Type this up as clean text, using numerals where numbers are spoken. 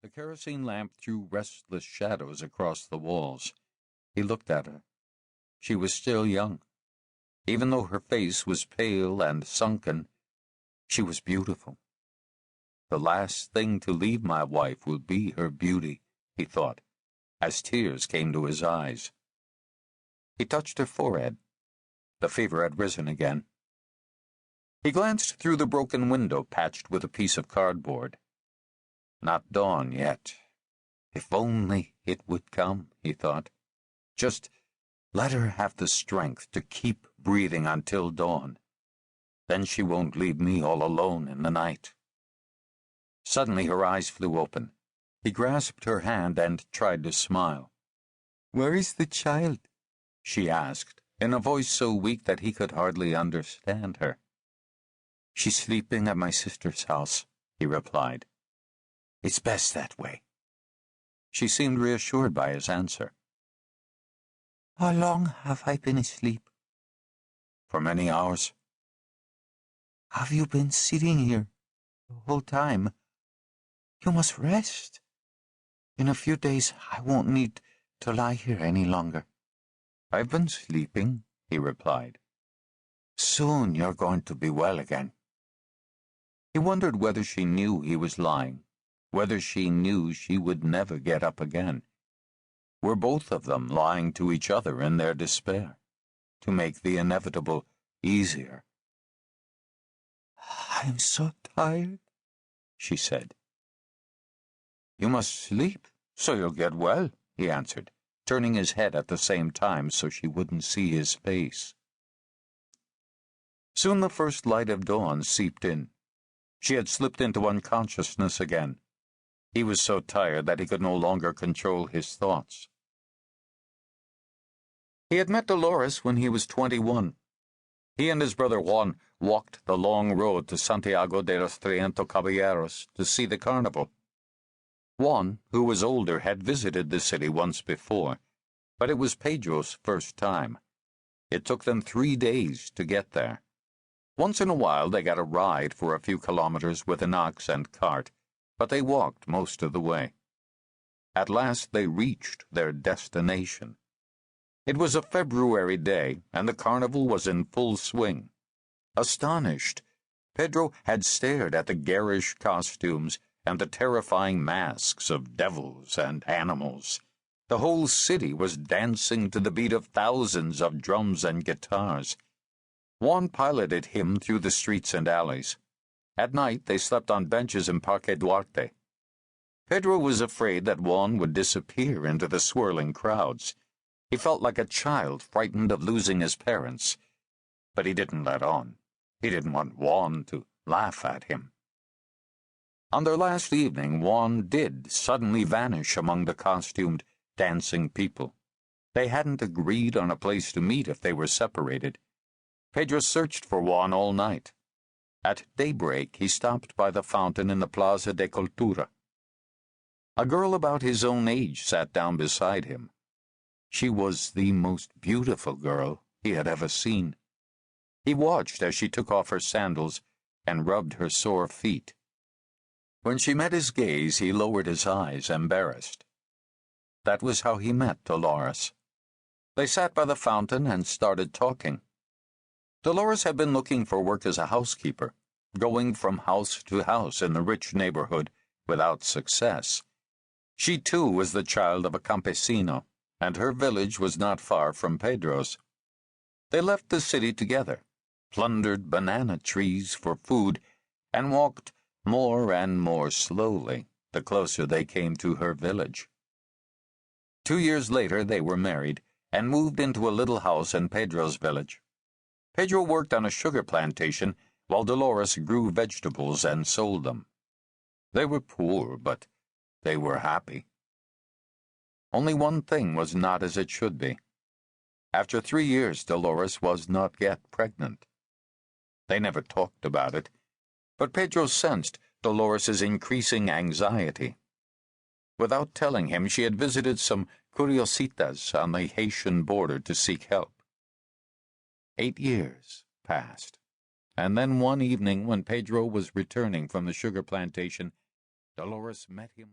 The kerosene lamp threw restless shadows across the walls. He looked at her. She was still young. Even though her face was pale and sunken, she was beautiful. The last thing to leave my wife will be her beauty, he thought, as tears came to his eyes. He touched her forehead. The fever had risen again. He glanced through the broken window patched with a piece of cardboard. Not dawn yet. If only it would come, he thought. Just let her have the strength to keep breathing until dawn. Then she won't leave me all alone in the night. Suddenly her eyes flew open. He grasped her hand and tried to smile. "Where is the child?" she asked, in a voice so weak that he could hardly understand her. "She's sleeping at my sister's house," he replied. "It's best that way." She seemed reassured by his answer. "How long have I been asleep?" "For many hours." "Have you been sitting here the whole time? You must rest. In a few days I won't need to lie here any longer." "I've been sleeping," he replied. "Soon you're going to be well again." He wondered whether she knew he was lying, whether she knew she would never get up again. Were both of them lying to each other in their despair, to make the inevitable easier? "I'm so tired," she said. "You must sleep, so you'll get well," he answered, turning his head at the same time so she wouldn't see his face. Soon the first light of dawn seeped in. She had slipped into unconsciousness again. He was so tired that he could no longer control his thoughts. He had met Dolores when he was 21. He and his brother Juan walked the long road to Santiago de los 300 Caballeros to see the carnival. Juan, who was older, had visited the city once before, but it was Pedro's first time. It took them 3 days to get there. Once in a while they got a ride for a few kilometers with an ox and cart, but they walked most of the way. At last they reached their destination. It was a February day, and the carnival was in full swing. Astonished, Pedro had stared at the garish costumes and the terrifying masks of devils and animals. The whole city was dancing to the beat of thousands of drums and guitars. Juan piloted him through the streets and alleys. At night they slept on benches in Parque Duarte. Pedro was afraid that Juan would disappear into the swirling crowds. He felt like a child frightened of losing his parents. But he didn't let on. He didn't want Juan to laugh at him. On their last evening, Juan did suddenly vanish among the costumed, dancing people. They hadn't agreed on a place to meet if they were separated. Pedro searched for Juan all night. At daybreak, he stopped by the fountain in the Plaza de Cultura. A girl about his own age sat down beside him. She was the most beautiful girl he had ever seen. He watched as she took off her sandals and rubbed her sore feet. When she met his gaze, he lowered his eyes, embarrassed. That was how he met Dolores. They sat by the fountain and started talking. Dolores had been looking for work as a housekeeper, going from house to house in the rich neighborhood without success. She, too, was the child of a campesino, and her village was not far from Pedro's. They left the city together, plundered banana trees for food, and walked more and more slowly the closer they came to her village. 2 years later they were married and moved into a little house in Pedro's village. Pedro worked on a sugar plantation while Dolores grew vegetables and sold them. They were poor, but they were happy. Only one thing was not as it should be. After 3 years, Dolores was not yet pregnant. They never talked about it, but Pedro sensed Dolores's increasing anxiety. Without telling him, she had visited some curiositas on the Haitian border to seek help. 8 years passed, and then one evening when Pedro was returning from the sugar plantation, Dolores met him.